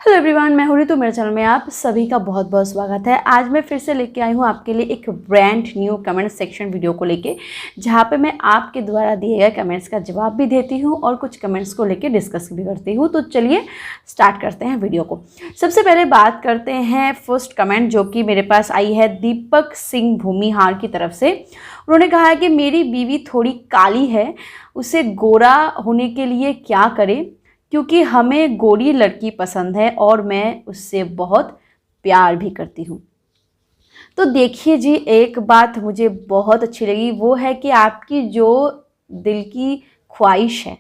Hello everyone, मैं हूँ रितु। मेरे चैनल में आप सभी का बहुत बहुत स्वागत है। आज मैं फिर से लेके आई हूँ आपके लिए एक brand new comment section video को लेके, जहाँ पे मैं आपके द्वारा दिए गए कमेंट्स का जवाब भी देती हूँ और कुछ कमेंट्स को लेके डिस्कस भी करती हूँ। तो चलिए स्टार्ट करते हैं वीडियो को। सबसे पहले बात करते हैं फर्स्ट कमेंट जो कि मेरे पास आई है दीपक सिंह भूमिहार की तरफ से। उन्होंने कहा है कि मेरी बीवी थोड़ी काली है, उसे गोरा होने के लिए क्या करें, क्योंकि हमें गोरी लड़की पसंद है और मैं उससे बहुत प्यार भी करती हूँ। तो देखिए जी, एक बात मुझे बहुत अच्छी लगी, वो है कि आपकी जो दिल की ख्वाहिश है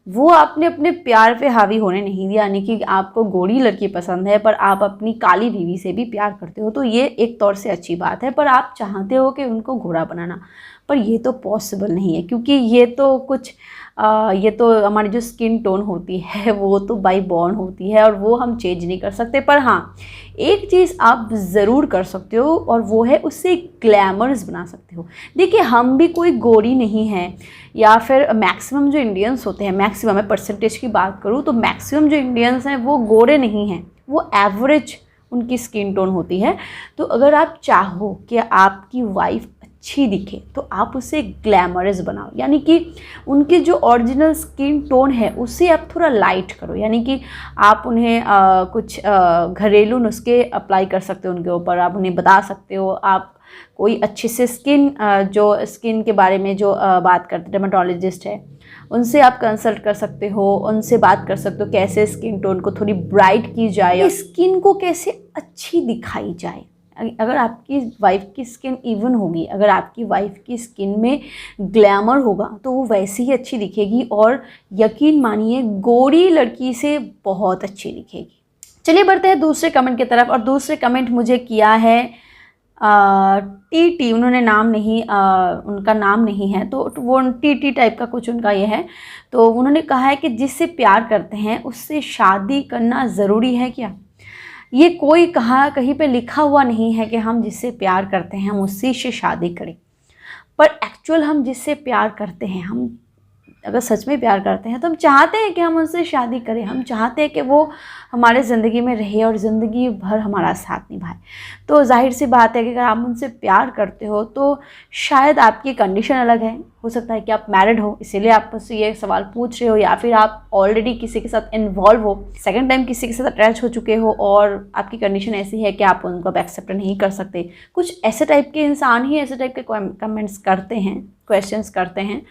वो आपने अपने प्यार पे हावी होने नहीं दिया। यानी कि आपको गोरी लड़की पसंद है पर आप अपनी काली बीवी से भी प्यार करते हो, तो ये एक तौर से अच्छी बात है। पर आप चाहते हो कि उनको गोरा बनाना, पर ये तो पॉसिबल नहीं है, क्योंकि ये तो हमारी जो स्किन टोन होती है वो तो बाई बॉर्न होती है और वो हम चेंज नहीं कर सकते। पर हाँ, एक चीज़ आप ज़रूर कर सकते हो और वो है उससे ग्लैमरस बना सकते हो। देखिए, हम भी कोई गोरी नहीं हैं, या फिर मैक्सिमम जो इंडियंस होते हैं, मैक्सिमम मैं परसेंटेज की बात करूँ तो मैक्सिमम जो इंडियंस हैं वो गोरे नहीं हैं, वो एवरेज उनकी स्किन टोन होती है। तो अगर आप चाहो कि आपकी वाइफ अच्छी दिखे तो आप उसे ग्लैमरस बनाओ, यानी कि उनकी जो ओरिजिनल स्किन टोन है उसे आप थोड़ा लाइट करो। यानी कि आप उन्हें कुछ घरेलू नुस्खे अप्लाई कर सकते हो उनके ऊपर। आप उन्हें बता सकते हो, आप कोई अच्छे से जो स्किन के बारे में जो बात करते डर्मेटोलॉजिस्ट है उनसे आप कंसल्ट कर सकते हो, उनसे बात कर सकते हो कैसे स्किन टोन को थोड़ी ब्राइट की जाए, स्किन को कैसे अच्छी दिखाई जाए। अगर आपकी वाइफ की स्किन इवन होगी, अगर आपकी वाइफ की स्किन में ग्लैमर होगा तो वो वैसे ही अच्छी दिखेगी और यकीन मानिए गोरी लड़की से बहुत अच्छी दिखेगी। चलिए बढ़ते हैं दूसरे कमेंट की तरफ। और दूसरे कमेंट मुझे किया है टी। उन्होंने नाम नहीं, उनका नाम नहीं है, तो वो टी टाइप का कुछ उनका ये है। तो उन्होंने कहा है कि जिससे प्यार करते हैं उससे शादी करना ज़रूरी है क्या। ये कोई कहीं पे लिखा हुआ नहीं है कि हम जिससे प्यार करते हैं हम उसी से शादी करें। पर एक्चुअल हम जिससे प्यार करते हैं, हम अगर सच में प्यार करते हैं तो हम चाहते हैं कि हम उनसे शादी करें। हम चाहते हैं कि वो हमारे ज़िंदगी में रहे और ज़िंदगी भर हमारा साथ निभाए। तो जाहिर सी बात है कि अगर आप उनसे प्यार करते हो तो शायद आपकी कंडीशन अलग है। हो सकता है कि आप मैरिड हो, इसीलिए आप मुझसे ये सवाल पूछ रहे हो, या फिर आप ऑलरेडी किसी के साथ इन्वॉल्व हो, सेकंड टाइम किसी के साथ अटैच हो चुके हो और आपकी कंडीशन ऐसी है कि आप उनको एक्सेप्ट नहीं कर सकते। कुछ ऐसे टाइप के इंसान ही ऐसे टाइप के कमेंट्स करते हैं, क्वेश्चंस करते हैं।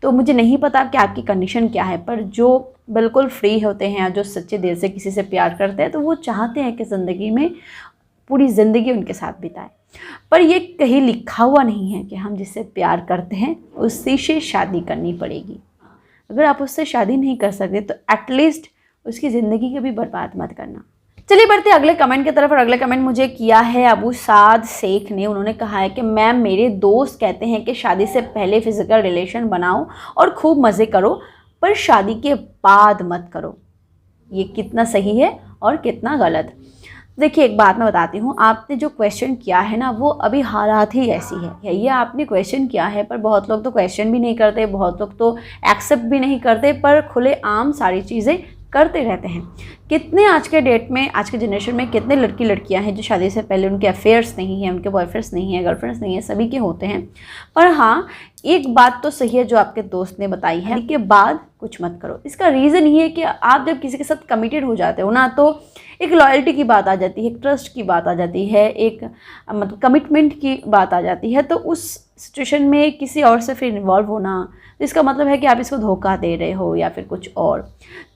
तो मुझे नहीं पता कि आपकी कंडीशन क्या है, पर जो बिल्कुल फ्री होते हैं, जो सच्चे दिल से किसी से प्यार करते हैं, तो वो चाहते हैं कि ज़िंदगी में पूरी ज़िंदगी उनके साथ बिताएं। पर ये कहीं लिखा हुआ नहीं है कि हम जिससे प्यार करते हैं उससे से शादी करनी पड़ेगी। अगर आप उससे शादी नहीं कर सकते तो एटलीस्ट उसकी ज़िंदगी कभी बर्बाद मत करना। चलिए बढ़ते अगले कमेंट की तरफ। और अगले कमेंट मुझे किया है अबू साद शेख ने। उन्होंने कहा है कि मैम, मेरे दोस्त कहते हैं कि शादी से पहले फिजिकल रिलेशन बनाओ और खूब मज़े करो, पर शादी के बाद मत करो। ये कितना सही है और कितना गलत। देखिए, एक बात मैं बताती हूँ, आपने जो क्वेश्चन किया है ना वो अभी हालात ही ऐसी है। ये आपने क्वेश्चन किया है, पर बहुत लोग तो क्वेश्चन भी नहीं करते, बहुत लोग तो एक्सेप्ट भी नहीं करते, पर खुले आम सारी चीज़ें करते रहते हैं। कितने आज के डेट में, आज के जनरेशन में कितने लड़कियां हैं जो शादी से पहले उनके अफेयर्स नहीं हैं, उनके बॉयफ्रेंड्स नहीं हैं, गर्लफ्रेंड्स नहीं हैं, सभी के होते हैं। पर हाँ, एक बात तो सही है जो आपके दोस्त ने बताई है, शादी के बाद कुछ मत करो। इसका रीज़न ये है कि आप जब किसी के साथ कमिटेड हो जाते हो ना, तो एक लॉयल्टी की बात आ जाती है, एक ट्रस्ट की बात आ जाती है, एक मतलब कमिटमेंट की बात आ जाती है। तो उस सिचुएशन में किसी और से फिर इन्वॉल्व होना, तो इसका मतलब है कि आप इसको धोखा दे रहे हो या फिर कुछ और।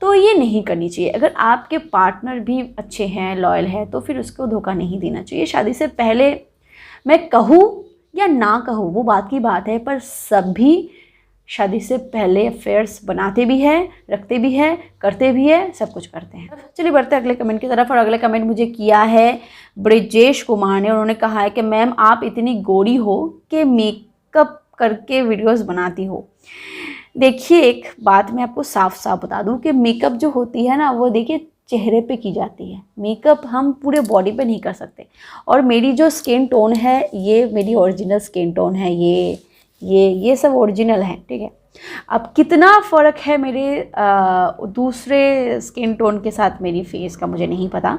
तो ये नहीं करनी चाहिए। अगर आपके पार्टनर भी अच्छे हैं, लॉयल है, तो फिर उसको धोखा नहीं देना चाहिए। शादी से पहले मैं कहूँ या ना कहूँ वो बात की बात है, पर सभी शादी से पहले अफेयर्स बनाते भी हैं, रखते भी हैं, करते भी हैं, सब कुछ करते हैं। चलिए बढ़ते हैं अगले कमेंट की तरफ। और अगले कमेंट मुझे किया है ब्रिजेश कुमार ने। उन्होंने कहा है कि मैम, आप इतनी गोरी हो कि मेकअप करके वीडियोस बनाती हो। देखिए, एक बात मैं आपको साफ साफ बता दूं कि मेकअप जो होती है ना, वो देखिए चेहरे पे की जाती है। मेकअप हम पूरे बॉडी पे नहीं कर सकते। और मेरी जो स्किन टोन है, ये मेरी ओरिजिनल स्किन टोन है, ये सब ओरिजिनल है, ठीक है। अब कितना फ़र्क है मेरे दूसरे स्किन टोन के साथ मेरी फेस का मुझे नहीं पता,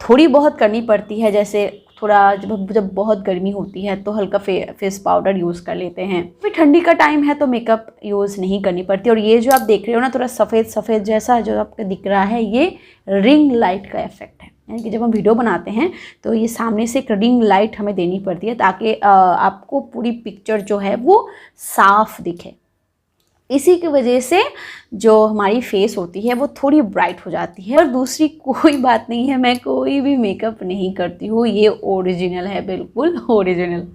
थोड़ी बहुत करनी पड़ती है। जैसे थोड़ा जब बहुत गर्मी होती है तो हल्का फेस पाउडर यूज़ कर लेते हैं, फिर ठंडी का टाइम है तो मेकअप यूज़ नहीं करनी पड़ती। और ये जो आप देख रहे हो ना, थोड़ा सफ़ेद सफ़ेद जैसा जो आपको दिख रहा है, ये रिंग लाइट का इफेक्ट है। यानी कि जब हम वीडियो बनाते हैं तो ये सामने से एक रिंग लाइट हमें देनी पड़ती है ताकि आपको पूरी पिक्चर जो है वो साफ दिखे। इसी की वजह से जो हमारी फेस होती है वो थोड़ी ब्राइट हो जाती है। और दूसरी कोई बात नहीं है, मैं कोई भी मेकअप नहीं करती हूँ, ये ओरिजिनल है, बिल्कुल ओरिजिनल।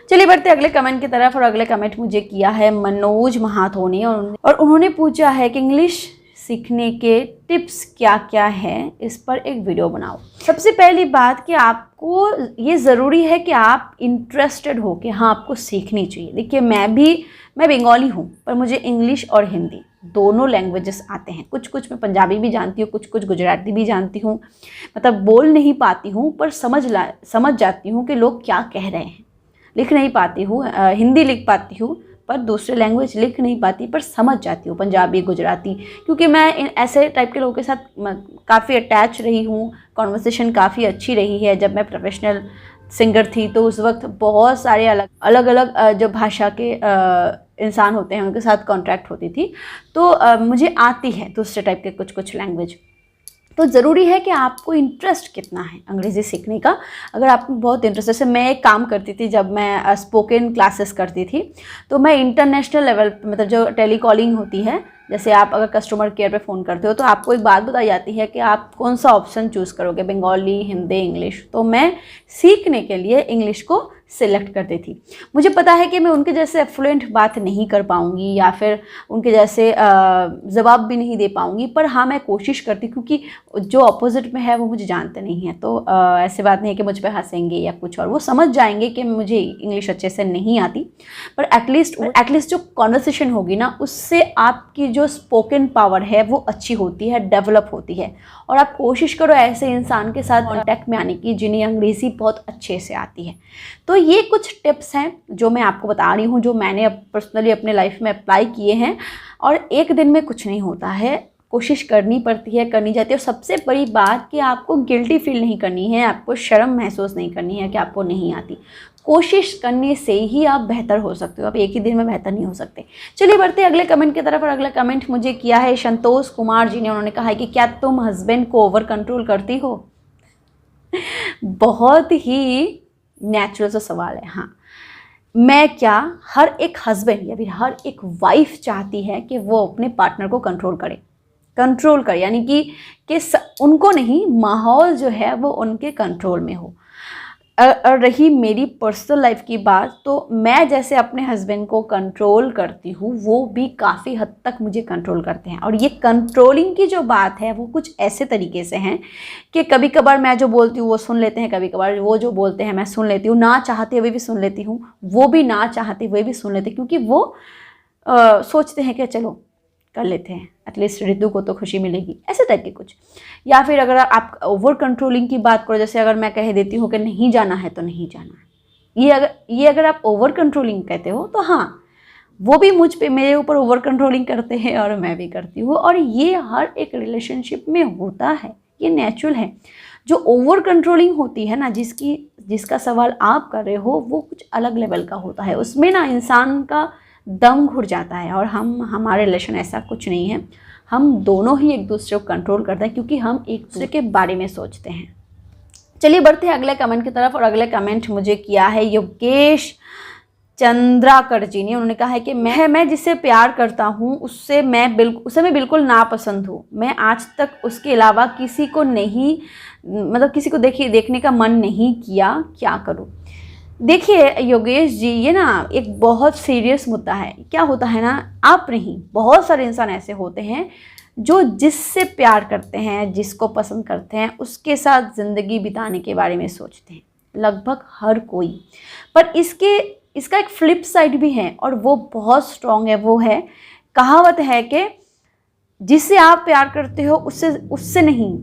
चलिए बढ़ते अगले कमेंट की तरफ। और अगले कमेंट मुझे किया है मनोज महातो ने, और उन्होंने पूछा है कि इंग्लिश सीखने के टिप्स क्या क्या हैं, इस पर एक वीडियो बनाओ। सबसे पहली बात कि आपको ये ज़रूरी है कि आप इंटरेस्टेड हो कि हाँ आपको सीखनी चाहिए। देखिए मैं बंगाली हूँ, पर मुझे इंग्लिश और हिंदी दोनों लैंग्वेजेस आते हैं। कुछ मैं पंजाबी भी जानती हूँ, कुछ गुजराती भी जानती हूँ। मतलब बोल नहीं पाती हूँ पर समझ जाती हूँ कि लोग क्या कह रहे हैं। लिख नहीं पाती हूँ, हिंदी लिख पाती हूँ पर दूसरे लैंग्वेज लिख नहीं पाती, पर समझ जाती हूँ पंजाबी गुजराती, क्योंकि मैं ऐसे टाइप के लोगों के साथ काफ़ी अटैच रही हूँ। कॉन्वर्सेशन काफ़ी अच्छी रही है। जब मैं प्रोफेशनल सिंगर थी तो उस वक्त बहुत सारे अलग अलग जो भाषा के इंसान होते हैं उनके साथ कॉन्टैक्ट होती थी, तो मुझे आती है दूसरे टाइप के कुछ लैंग्वेज। तो ज़रूरी है कि आपको इंटरेस्ट कितना है अंग्रेज़ी सीखने का। अगर आपको बहुत इंटरेस्ट, जैसे मैं एक काम करती थी जब मैं स्पोकन क्लासेस करती थी, तो मैं इंटरनेशनल लेवल, मतलब जो टेलीकॉलिंग होती है, जैसे आप अगर कस्टमर केयर पे फ़ोन करते हो तो आपको एक बात बताई जाती है कि आप कौन सा ऑप्शन चूज़ करोगे, बंगाली, हिंदी, इंग्लिश। तो मैं सीखने के लिए इंग्लिश को सिलेक्ट करती थी। मुझे पता है कि मैं उनके जैसे फ्लुएंट बात नहीं कर पाऊँगी या फिर उनके जैसे जवाब भी नहीं दे पाऊँगी, पर हाँ मैं कोशिश करती, क्योंकि जो अपोजिट में है वो मुझे जानते नहीं हैं। तो ऐसी बात नहीं है कि मुझ पर हंसेंगे या कुछ और, वो समझ जाएंगे कि मुझे इंग्लिश अच्छे से नहीं आती, पर एटलीस्ट जो कॉन्वर्सेशन होगी ना, उससे आपकी जो स्पोकन पावर है वो अच्छी होती है, डेवलप होती है। और आप कोशिश करो ऐसे इंसान के साथ कॉन्टैक्ट में आने की जिन्हें अंग्रेज़ी बहुत अच्छे से आती है। तो ये कुछ टिप्स हैं जो मैं आपको बता रही हूँ, जो मैंने पर्सनली अपने लाइफ में अप्लाई किए हैं। और एक दिन में कुछ नहीं होता है, कोशिश करनी पड़ती है, करनी जाती है। और सबसे बड़ी बात कि आपको गिल्टी फील नहीं करनी है, आपको शर्म महसूस नहीं करनी है कि आपको नहीं आती। कोशिश करने से ही आप बेहतर हो सकते हो, आप एक ही दिन में बेहतर नहीं हो सकते। चलिए बढ़ते अगले कमेंट की तरफ। और अगला कमेंट मुझे किया है संतोष कुमार जी ने। उन्होंने कहा है कि क्या तुम हस्बैंड को ओवर कंट्रोल करती हो? बहुत ही नेचुरल सा सवाल है। हाँ, मैं क्या, हर एक हस्बैंड या फिर हर एक वाइफ चाहती है कि वो अपने पार्टनर को कंट्रोल करे, यानी कि उनको नहीं, माहौल जो है वो उनके कंट्रोल में हो। और रही मेरी पर्सनल लाइफ की बात, तो मैं जैसे अपने हस्बैंड को कंट्रोल करती हूँ, वो भी काफ़ी हद तक मुझे कंट्रोल करते हैं। और ये कंट्रोलिंग की जो बात है वो कुछ ऐसे तरीके से हैं कि कभी कभार मैं जो बोलती हूँ वो सुन लेते हैं, कभी कभार वो जो बोलते हैं मैं सुन लेती हूँ, ना चाहते हुए भी सुन लेती हूँ, वो भी ना चाहते हुए भी सुन लेते हैं, क्योंकि वो सोचते हैं कि चलो कर लेते हैं, एटलीस्ट रितु को तो खुशी मिलेगी, ऐसे टाइप के कुछ। या फिर अगर आप ओवर कंट्रोलिंग की बात करो, जैसे अगर मैं कह देती हूँ कि नहीं जाना है तो नहीं जाना है, ये अगर आप ओवर कंट्रोलिंग कहते हो, तो हाँ वो भी मुझ पे, मेरे ऊपर ओवर कंट्रोलिंग करते हैं और मैं भी करती हूँ। और ये हर एक रिलेशनशिप में होता है, ये नेचुरल है। जो ओवर कंट्रोलिंग होती है ना, जिसका सवाल आप कर रहे हो, वो कुछ अलग लेवल का होता है। उसमें ना इंसान का दम घुट जाता है। और हमारे रिलेशन ऐसा कुछ नहीं है, हम दोनों ही एक दूसरे को कंट्रोल करते हैं, क्योंकि हम एक दूसरे के बारे में सोचते हैं। चलिए बढ़ते हैं अगले कमेंट की तरफ। और अगले कमेंट मुझे किया है योगेश चंद्राकर जी ने। उन्होंने कहा है कि मैं जिससे प्यार करता हूँ उसे मैं बिल्कुल नापसंद हूँ। मैं आज तक उसके अलावा किसी को नहीं, मतलब किसी को देखने का मन नहीं किया, क्या करूँ? देखिए योगेश जी, ये ना एक बहुत सीरियस मुद्दा है। क्या होता है ना, आप नहीं, बहुत सारे इंसान ऐसे होते हैं जो जिससे प्यार करते हैं, जिसको पसंद करते हैं, उसके साथ ज़िंदगी बिताने के बारे में सोचते हैं, लगभग हर कोई। पर इसका एक फ्लिप साइड भी है और वो बहुत स्ट्रॉन्ग है। वो है, कहावत है कि जिससे आप प्यार करते हो उससे नहीं,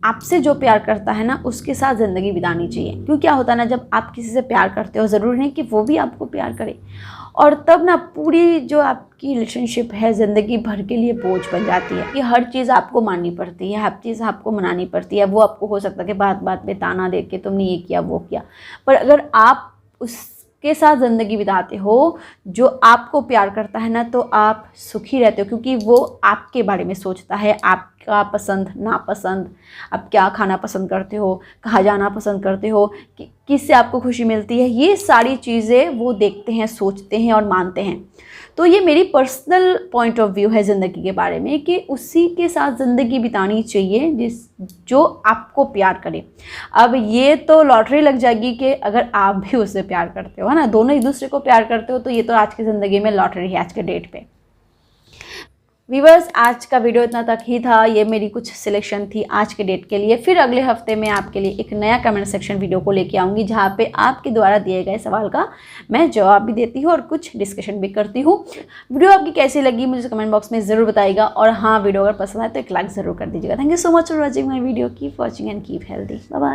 आपसे जो प्यार करता है ना, उसके साथ ज़िंदगी बितानी चाहिए। क्यों, क्या होता है ना, जब आप किसी से प्यार करते हो, ज़रूरी नहीं कि वो भी आपको प्यार करे। और तब ना पूरी जो आपकी रिलेशनशिप है ज़िंदगी भर के लिए बोझ बन जाती है कि हर चीज़ आपको माननी पड़ती है, हर चीज़ आपको मनानी पड़ती है। वो आपको हो सकता है कि बात बात पे ताना दे के तुमने ये किया वो किया, पर अगर आप उसके साथ ज़िंदगी बिताते हो जो आपको प्यार करता है ना, तो आप सुखी रहते हो, क्योंकि वो आपके बारे में सोचता है, आपका पसंद नापसंद, आप क्या खाना पसंद करते हो, कहाँ जाना पसंद करते हो, किससे आपको खुशी मिलती है, ये सारी चीज़ें वो देखते हैं, सोचते हैं और मानते हैं। तो ये मेरी पर्सनल पॉइंट ऑफ व्यू है ज़िंदगी के बारे में कि उसी के साथ ज़िंदगी बितानी चाहिए जो आपको प्यार करे। अब ये तो लॉटरी लग जाएगी कि अगर आप भी उससे प्यार करते हो, है ना, दोनों एक दूसरे को प्यार करते हो, तो ये तो आज की ज़िंदगी में लॉटरी है आज के डेट पे। व्यूअर्स, आज का वीडियो इतना तक ही था। ये मेरी कुछ सिलेक्शन थी आज के डेट के लिए। फिर अगले हफ्ते में आपके लिए एक नया कमेंट सेक्शन वीडियो को लेके आऊँगी, जहाँ पे आपके द्वारा दिए गए सवाल का मैं जवाब भी देती हूँ और कुछ डिस्कशन भी करती हूँ। वीडियो आपकी कैसी लगी मुझे कमेंट बॉक्स में ज़रूर बताइएगा, और हाँ, वीडियो अगर पसंद आए तो एक लाइक ज़रूर कर दीजिएगा। Thank you so much for watching my video. Keep watching and keep healthy. Bye bye.